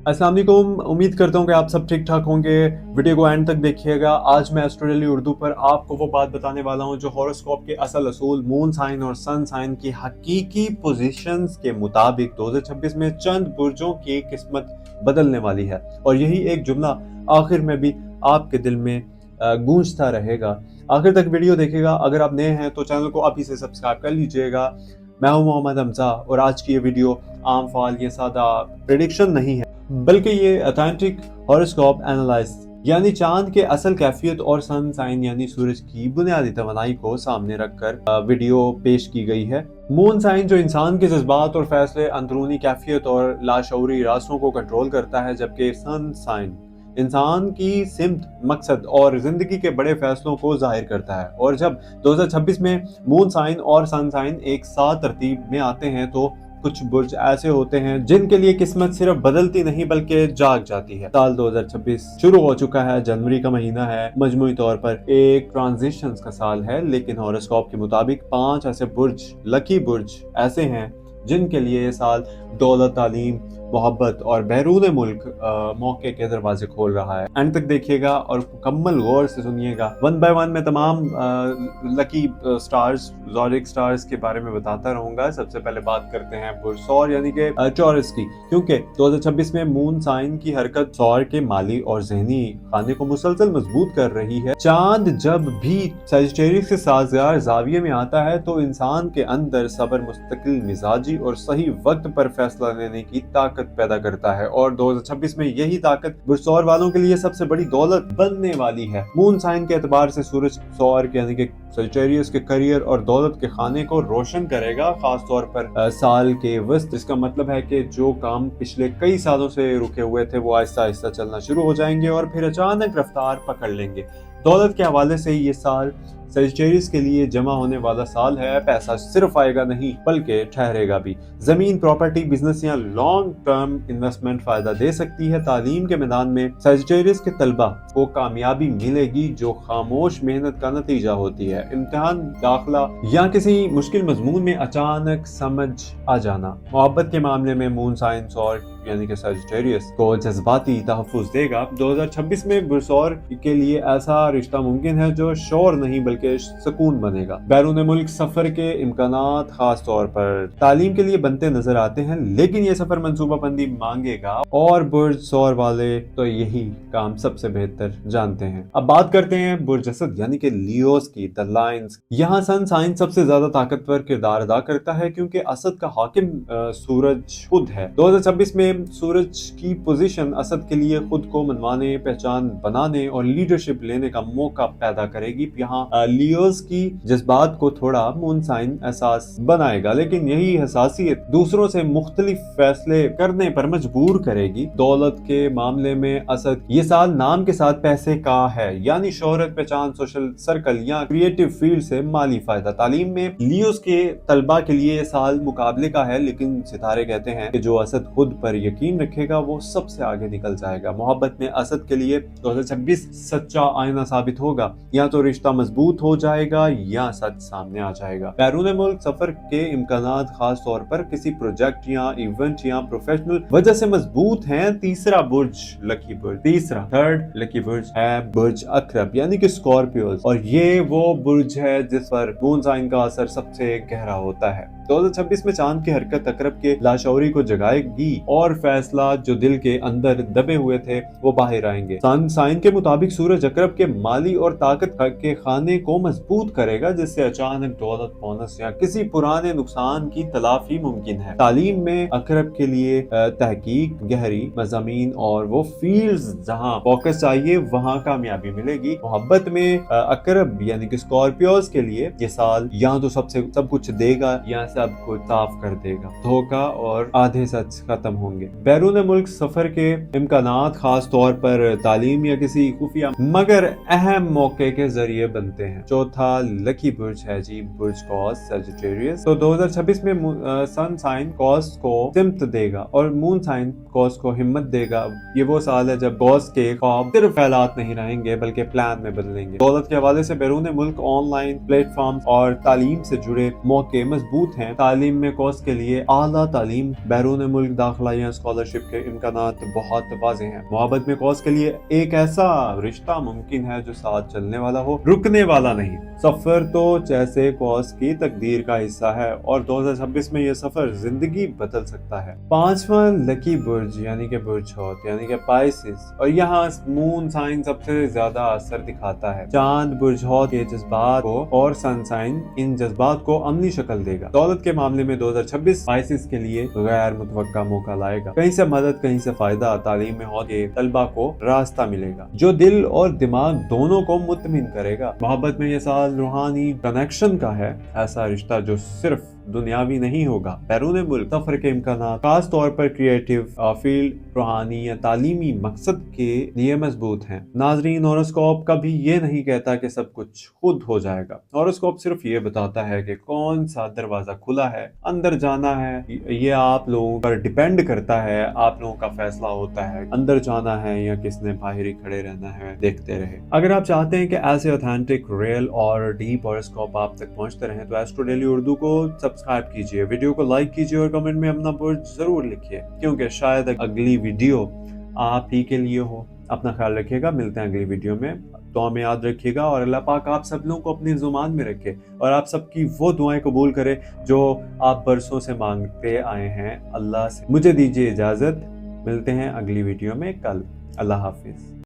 अस्सलाम वालेकुम। उम्मीद करता हूँ कि आप सब ठीक ठाक होंगे। वीडियो को एंड तक देखिएगा। आज मैं एस्ट्रो डेली उर्दू पर आपको वो बात बताने वाला हूँ जो हॉरोस्कोप के असल असूल, मून साइन और सन साइन की हकीकी पोजीशंस के मुताबिक 2026 में चंद बुर्जों की किस्मत बदलने वाली है। और यही एक जुमला आखिर में भी आपके दिल में गूंजता रहेगा। आखिर तक वीडियो देखिएगा। अगर आप नए हैं तो चैनल को अभी से सब्सक्राइब कर लीजिएगा। मैं हूं मोहम्मद हमजा और आज की ये वीडियो आम फाल या सादा प्रेडिक्शन नहीं है, बल्कि ये ऑथेंटिक हॉरोस्कोप एनालाइज यानी चांद के असल कैफियत और सन साइन यानी सूरज की बुनियादी तवानाई को सामने रखकर वीडियो पेश की गई है। मून साइन जो इंसान के जज्बात और फैसले, अंदरूनी कैफियत और लाशऊरी रास्तों को कंट्रोल करता है, जबकि सन साइन इंसान की सिमत, मकसद और जिंदगी के बड़े फैसलों को जाहिर करता है। और जब 2026 में मून साइन और सन साइन एक साथ तरतीब में आते हैं तो कुछ बुर्ज ऐसे होते हैं जिनके लिए किस्मत सिर्फ बदलती नहीं बल्कि जाग जाती है। साल 2026 शुरू हो चुका है, जनवरी का महीना है, मजमूई तौर पर एक ट्रांजिशंस का साल है, लेकिन हॉरोस्कोप के मुताबिक 5 ऐसे बुर्ज, लकी बुर्ज ऐसे हैं जिनके लिए ये साल दौलत, तालीम, मोहब्बत और बैरून मुल्क मौके के दरवाजे खोल रहा है। एंड तक देखिएगा और मुकम्मल गौर से सुनिएगा। वन बाय वन मैं तमाम लकी स्टार्स, ज़ोडिएक स्टार्स के बारे में बताता रहूंगा। सबसे पहले बात करते हैं बुर्ज सौर यानी कि टॉरस की, क्योंकि 2026 में मून साइन की हरकत सौर के माली और जहनी खाने को मुसलसल मजबूत कर रही है। चांद जब भी सजिटेरियस के साजगार जाविये में आता है तो इंसान के अंदर सब्र, मुस्तकिल मिजाजी और सही वक्त पर फैसला लेने की ताकत पैदा करता है। और 2026 में यही ताकत बुर्ज सौर वालों के लिए सबसे बड़ी दौलत बनने वाली है। मून साइन के एतबार से सूरज सौर यानी कि सजिटेरियस के करियर और दौलत के खाने को रोशन करेगा, खास तौर पर साल के वस्त। इसका मतलब है कि जो काम पिछले कई सालों से रुके हुए थे वो आहिस्ता आहिस्ता चलना शुरू हो जाएंगे और फिर अचानक रफ्तार पकड़ लेंगे। दौलत के हवाले से ये साल सजिटेरियस के लिए जमा होने वाला साल है। पैसा सिर्फ आएगा नहीं बल्कि ठहरेगा भी। जमीन, प्रॉपर्टी, बिजनेस या लॉन्ग टर्म इन्वेस्टमेंट फायदा दे सकती है। तालीम के मैदान में सजिटेरियस के तलबा को कामयाबी मिलेगी जो खामोश मेहनत का नतीजा होती है। इम्तिहान, दाखिला या किसी मुश्किल मजमून में अचानक समझ आ जाना। मोहब्बत के मामले में मून साइन सौर यानी कि सजिटेरियस को जज्बाती तहफ्फुज देगा। 2026 में बुर्ज सौर के लिए ऐसा रिश्ता मुमकिन है जो शोर नहीं बल्कि सुकून बनेगा। बैरून मुल्क सफर के इम्कानात खास तौर पर तालीम के लिए बनते नजर आते हैं, लेकिन ये सफर मंसूबाबंदी मांगेगा और बुर्ज सौर वाले तो यही काम सबसे बेहतर जानते हैं। अब बात करते हैं बुर्ज असद यानी कि लियोस की, द लायंस। यहाँ सन साइन सबसे ज्यादा ताकतवर किरदार अदा करता है क्योंकि असद का हाकिम सूरज खुद है। 2026 में सूरज की पोजीशन असद के लिए खुद को मनवाने, पहचान बनाने और लीडरशिप लेने का मौका पैदा करेगी। यहाँ लियोस की जज्बात को थोड़ा मून साइन एहसास बनाएगा, लेकिन यही हसासियत दूसरों से मुख्तलिफ फैसले करने पर मजबूर करेगी। दौलत के मामले में असद ये साल नाम के साथ पैसे का है, यानी शोहरत, पहचान, सोशल सर्कल या क्रिएटिव फील्ड से माली फायदा। तालीम में लियोस के तलबा के लिए ये साल मुकाबले का है, लेकिन सितारे कहते हैं कि जो असद खुद पर यकीन रखेगा वो सबसे आगे निकल जाएगा। मोहब्बत में असद के लिए 2026 सच्चा आईना साबित होगा। या तो रिश्ता मजबूत हो जाएगा या सच सामने आ जाएगा। बैरून मुल्क सफर के इम्कानात खास तौर पर किसी प्रोजेक्ट या इवेंट या प्रोफेशनल वजह से मजबूत हैं। तीसरा बुर्ज, लकी बुर्ज, थर्ड लकी बुर्ज है बुर्ज अकरब यानी कि स्कॉर्पियोस, और ये वो बुर्ज है जिस पर मून साइन का असर सबसे गहरा होता है। 2026 में चांद की हरकत अकरब के लाशौरी को जगाएगी और फैसला जो दिल के अंदर दबे हुए थे वो बाहर आएंगे। सन साइन के मुताबिक सूरज अकरब के माली और ताकत के खाने को मजबूत करेगा, जिससे अचानक दौलत, बोनस या किसी पुराने नुकसान की तलाफी मुमकिन है। तालीम में अकरब के लिए तहकीक, गहरी मज़ामीन और वो फील्ड्स जहां फोकस चाहिए वहां कामयाबी मिलेगी। मोहब्बत में अकरब यानी कि स्कॉर्पियोस के लिए ये साल या तो सब कुछ देगा या सब कुछ साफ कर देगा। धोखा और आधे सच खत्म होंगे। बैरून मुल्क सफर के इम्कानात खास तौर पर तालीम या किसी खुफिया मगर अहम मौके के जरिए बनते हैं। चौथा लकी बुर्ज है जी बुर्ज कॉस, सजिटेरियस। तो 2026 में सन साइन कॉस को सिमत देगा और मून साइन कॉस को हिम्मत देगा। ये वो साल है जब कॉस के ख्वाब सिर्फ ख्यालात नहीं रहेंगे बल्कि प्लान में बदलेंगे। दौलत के हवाले से बैरून मुल्क ऑनलाइन प्लेटफॉर्म और तालीम से जुड़े मौके मजबूत हैं। हैं तालीम में कोर्स के लिए आला तालीम, बैरून मुल्क दाखिला या स्कॉलरशिप के इम्कानात बहुत वाज़े हैं। मोहब्बत में कोर्स के लिए एक ऐसा रिश्ता मुमकिन है जो साथ चलने वाला हो, रुकने वाला नहीं। सफर तो जैसे कोर्स की तकदीर का हिस्सा है और 2026 में ये सफर जिंदगी बदल सकता है। पांचवा लकी बुर्ज यानी कि बुर्ज हौत यानी कि पाइसिस, और यहाँ मून साइन सबसे ज्यादा असर दिखाता है। चांद बुर्ज हौत के जज्बात को और सन साइन इन जज्बात को अमली शक्ल देगा। दौलत के मामले में 2026 पाइसिस के लिए गैर मुतवक्का मौका लाएगा। कहीं से मदद कहीं से फायदा, तालीम में हौत के तलबा को रास्ता मिलेगा जो दिल और दिमाग दोनों को मुतमिन करेगा। मोहब्बत में ये साल रूहानी कनेक्शन का है, ऐसा रिश्ता जो सिर्फ दुनियावी नहीं होगा, बैरून मुल्क सफर के इम्कानात खास तौर पर क्रिएटिव फील्ड, रूहानी या तालीमी मकसद के लिए मजबूत हैं। नाजरीन, हॉरोस्कोप कभी ये नहीं कहता कि सब कुछ खुद हो जाएगा। हॉरोस्कोप सिर्फ ये बताता है कि कौन सा दरवाजा खुला है, अंदर जाना है। ये आप लोगों पर डिपेंड करता है, आप लोगों का फैसला होता है अंदर जाना है या किसने बाहर ही खड़े रहना है। देखते रहे। अगर आप चाहते हैं कि ऐसे ऑथेंटिक, रियल और डीप हॉरोस्कोप आप तक पहुंचते रहें तो एस्ट्रो डेली उर्दू को सब्सक्राइब कीजिए, वीडियो को लाइक कीजिए और कमेंट में अपना बुर्ज जरूर लिखिए, क्योंकि शायद अगली वीडियो आप ही के लिए हो। अपना ख्याल रखिएगा, मिलते हैं अगली वीडियो में। तो हमें याद रखिएगा और अल्लाह पाक आप सब लोगों को अपनी जुबान में रखे और आप सबकी वो दुआएं कबूल करे जो आप बरसों से मांगते आए हैं अल्लाह से। मुझे दीजिए इजाजत, मिलते हैं अगली वीडियो में कल। अल्लाह हाफिज।